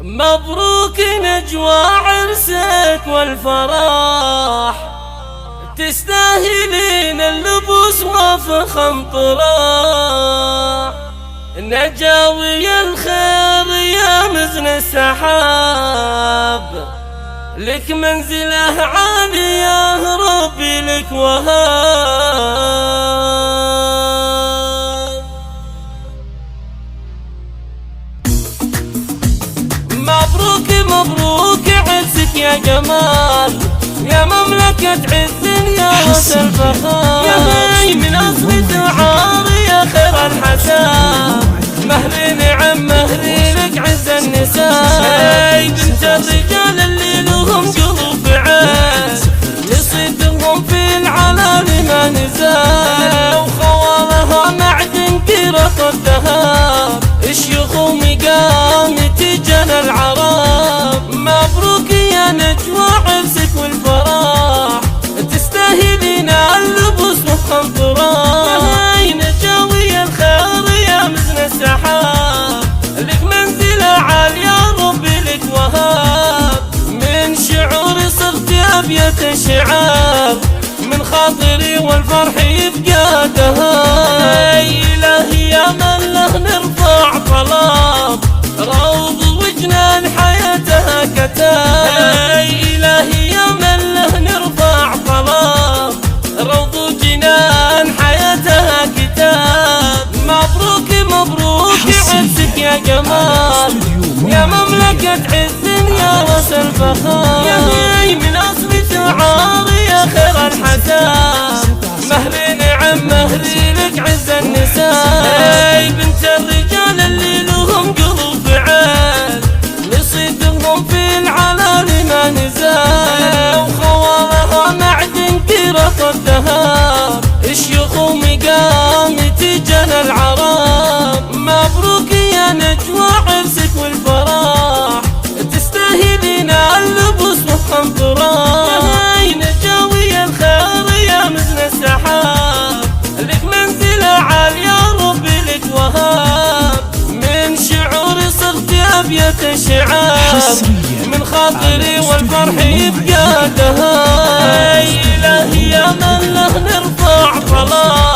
مبروك نجوى عرسك والفرح، تستاهلين اللبوس وفخم طراح. نجاوي الخير يا مزن السحاب، لك منزله عالية ربي لك وهاب. مبروك مبروك عرسك يا جمال، يا مملكة عز يا راس الفخار، يا هي من أصل سعار يا خير الحساب. مهري نعم مهري لك عز النساء، هي بنت الرجال اللي لهم قلوب عين، لصيتهم في العلالي ما نزال، وخوالها معدن كرة الذهب، الشيوخ ومقامة جنى العرب. مبروك يا نجوى عرسك والفرح، تستاهلين اللبوس وفخم طراح. هاي نجاوي الخير يا مزن السحاب، لك منزلة عالية ربي لك وهاب. من شعوري صرت أبيت الشعار، من خاطري والفرح يبقى دهاب. هاي إلهي يا من له نرفع طلب، روض وجنان حياتها كتاب. هاي إلهي يا من له نرفع طلب، روض وجنان حياتها كتاب. مبروك مبروك عرسك يا جمال، يا مملكة عز يا راس الفخار، يا هي من أصل سعار يا خير الحساب. مهري نعم مهري لك عز النساء، هي بنت الرجال اللي لهم قلوب عين، نصيتهم في العلالي ما نزال، وخوالها معدن كرة الذهب، الشيوخ ومقامة جنى العرب. مبروك يا نجوى عرسك والفرح، تستاهلين اللبوس وفخم طراح. هاي نجاوي الخير يا مزن السحاب، لك منزلة عالية ربي لك وهاب. من شعوري صرت أبيت الشعار، من خاطري والفرح يبقى دهاب. هاي إلهي يا من له نرفع طلب،